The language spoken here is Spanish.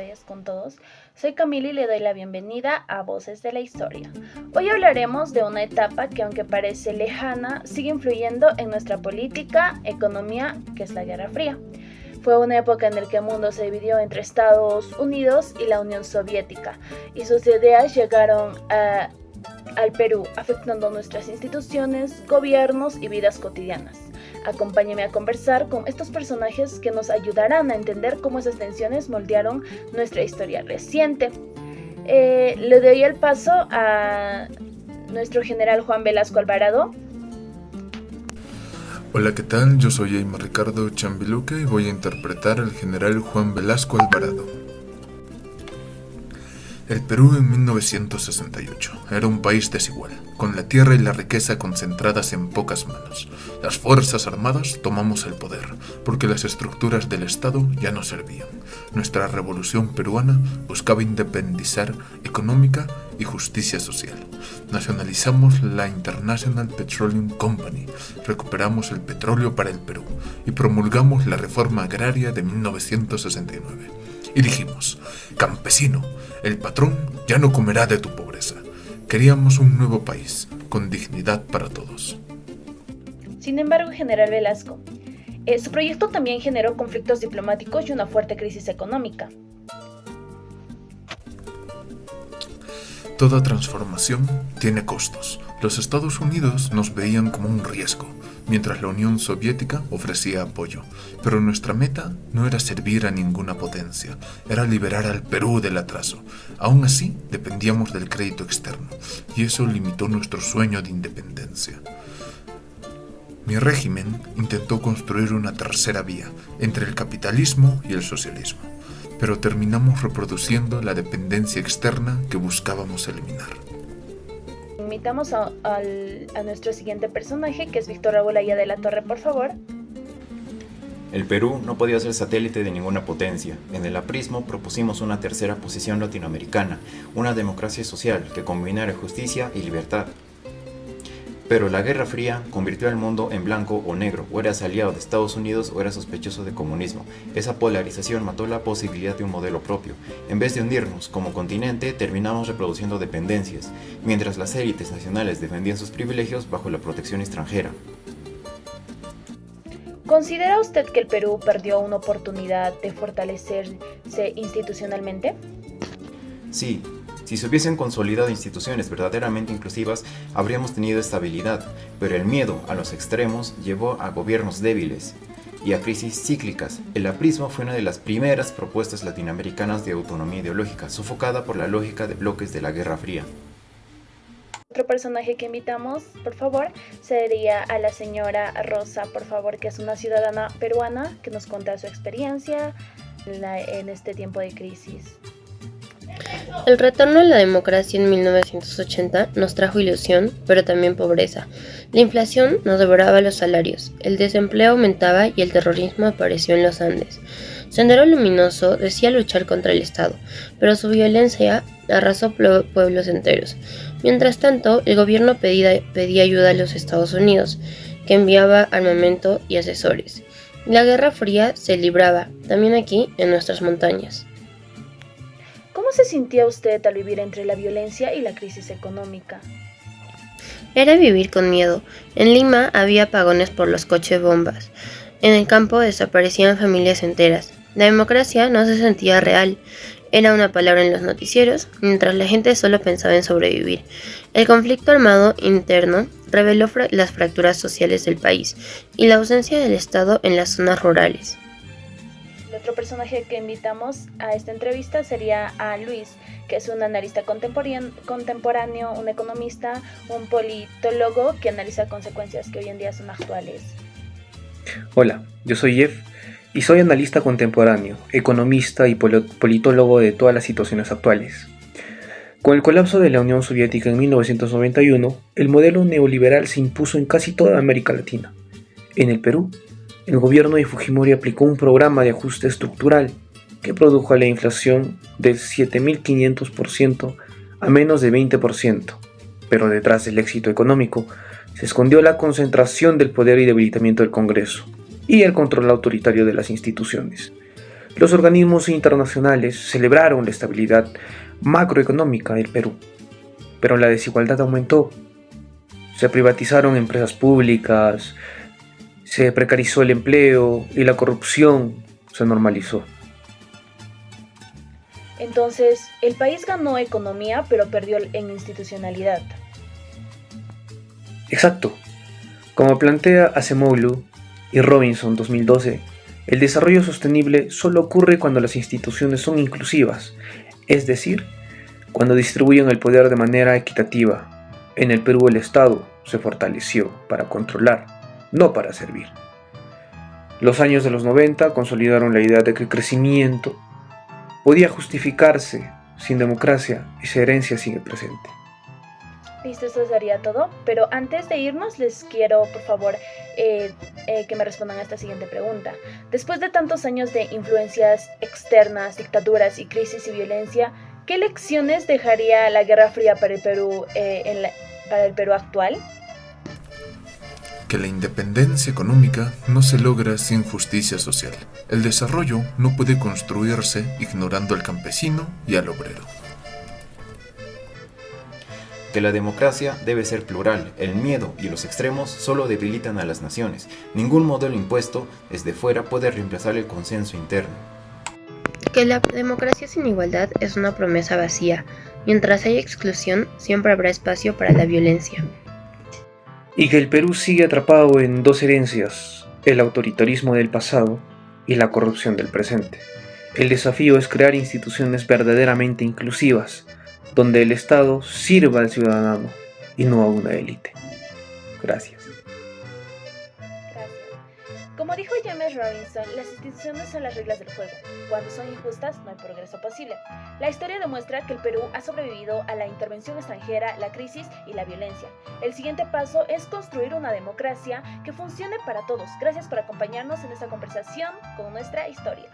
tardes con todos. Soy Camila y le doy la bienvenida a Voces de la Historia. Hoy hablaremos de una etapa que, aunque parece lejana, sigue influyendo en nuestra política, economía, que es la Guerra Fría. Fue una época en la que el mundo se dividió entre Estados Unidos y la Unión Soviética, y sus ideas llegaron al Perú, afectando nuestras instituciones, gobiernos y vidas cotidianas. Acompáñenme a conversar con estos personajes que nos ayudarán a entender cómo esas tensiones moldearon nuestra historia reciente. Le doy el paso a nuestro general Juan Velasco Alvarado. Hola, ¿qué tal? Yo soy Aymar Ricardo Chambiluque y voy a interpretar al general Juan Velasco Alvarado. El Perú en 1968 era un país desigual, con la tierra y la riqueza concentradas en pocas manos. Las Fuerzas Armadas tomamos el poder, porque las estructuras del Estado ya no servían. Nuestra revolución peruana buscaba independizar económica y justicia social. Nacionalizamos la International Petroleum Company, recuperamos el petróleo para el Perú y promulgamos la reforma agraria de 1969. Y dijimos: campesino, el patrón ya no comerá de tu pobreza. Queríamos un nuevo país, con dignidad para todos. Sin embargo, general Velasco, su proyecto también generó conflictos diplomáticos y una fuerte crisis económica. Toda transformación tiene costos. Los Estados Unidos nos veían como un riesgo, mientras la Unión Soviética ofrecía apoyo. Pero nuestra meta no era servir a ninguna potencia, era liberar al Perú del atraso. Aún así, dependíamos del crédito externo, y eso limitó nuestro sueño de independencia. Mi régimen intentó construir una tercera vía entre el capitalismo y el socialismo, pero terminamos reproduciendo la dependencia externa que buscábamos eliminar. Invitamos a nuestro siguiente personaje, que es Víctor Raúl Aya de la Torre, por favor. El Perú no podía ser satélite de ninguna potencia. En el aprismo propusimos una tercera posición latinoamericana, una democracia social que combinara justicia y libertad. Pero la Guerra Fría convirtió al mundo en blanco o negro, o eras aliado de Estados Unidos o eras sospechoso de comunismo. Esa polarización mató la posibilidad de un modelo propio. En vez de unirnos como continente, terminamos reproduciendo dependencias, mientras las élites nacionales defendían sus privilegios bajo la protección extranjera. ¿Considera usted que el Perú perdió una oportunidad de fortalecerse institucionalmente? Sí. Si se hubiesen consolidado instituciones verdaderamente inclusivas, habríamos tenido estabilidad, pero el miedo a los extremos llevó a gobiernos débiles y a crisis cíclicas. El aprismo fue una de las primeras propuestas latinoamericanas de autonomía ideológica, sofocada por la lógica de bloques de la Guerra Fría. Otro personaje que invitamos, por favor, sería a la señora Rosa, por favor, que es una ciudadana peruana que nos cuenta su experiencia en este tiempo de crisis. El retorno a la democracia en 1980 nos trajo ilusión, pero también pobreza. La inflación nos devoraba los salarios, el desempleo aumentaba y el terrorismo apareció en los Andes. Sendero Luminoso decía luchar contra el Estado, pero su violencia arrasó pueblos enteros. Mientras tanto, el gobierno pedía ayuda a los Estados Unidos, que enviaba armamento y asesores. La Guerra Fría se libraba, también aquí, en nuestras montañas. ¿Cómo se sentía usted al vivir entre la violencia y la crisis económica? Era vivir con miedo. En Lima había apagones por los coches bombas. En el campo desaparecían familias enteras. La democracia no se sentía real. Era una palabra en los noticieros, mientras la gente solo pensaba en sobrevivir. El conflicto armado interno reveló las fracturas sociales del país y la ausencia del Estado en las zonas rurales. El otro personaje que invitamos a esta entrevista sería a Luis, que es un analista contemporáneo, un economista, un politólogo que analiza consecuencias que hoy en día son actuales. Hola, yo soy Jeff y soy analista contemporáneo, economista y politólogo de todas las situaciones actuales. Con el colapso de la Unión Soviética en 1991, el modelo neoliberal se impuso en casi toda América Latina. En el Perú, el gobierno de Fujimori aplicó un programa de ajuste estructural que produjo la inflación del 7.500% a menos de 20%. Pero detrás del éxito económico se escondió la concentración del poder y debilitamiento del Congreso y el control autoritario de las instituciones. Los organismos internacionales celebraron la estabilidad macroeconómica del Perú, pero la desigualdad aumentó. Se privatizaron empresas públicas, se precarizó el empleo y la corrupción se normalizó. Entonces, el país ganó economía, pero perdió en institucionalidad. Exacto. Como plantea Acemoglu y Robinson 2012, el desarrollo sostenible solo ocurre cuando las instituciones son inclusivas, es decir, cuando distribuyen el poder de manera equitativa. En el Perú el Estado se fortaleció para controlar, no para servir. Los años de los 90 consolidaron la idea de que el crecimiento podía justificarse sin democracia y su herencia sigue presente. Listo, esto sería todo, pero antes de irnos les quiero, por favor, que me respondan a esta siguiente pregunta. Después de tantos años de influencias externas, dictaduras y crisis y violencia, ¿qué lecciones dejaría la Guerra Fría para el Perú, para el Perú actual? Que la independencia económica no se logra sin justicia social. El desarrollo no puede construirse ignorando al campesino y al obrero. Que la democracia debe ser plural, el miedo y los extremos solo debilitan a las naciones. Ningún modelo impuesto desde fuera puede reemplazar el consenso interno. Que la democracia sin igualdad es una promesa vacía. Mientras haya exclusión, siempre habrá espacio para la violencia. Y que el Perú sigue atrapado en dos herencias, el autoritarismo del pasado y la corrupción del presente. El desafío es crear instituciones verdaderamente inclusivas, donde el Estado sirva al ciudadano y no a una élite. Gracias. Como dijo James Robinson, las instituciones son las reglas del juego. Cuando son injustas, no hay progreso posible. La historia demuestra que el Perú ha sobrevivido a la intervención extranjera, la crisis y la violencia. El siguiente paso es construir una democracia que funcione para todos. Gracias por acompañarnos en esta conversación con nuestra historia.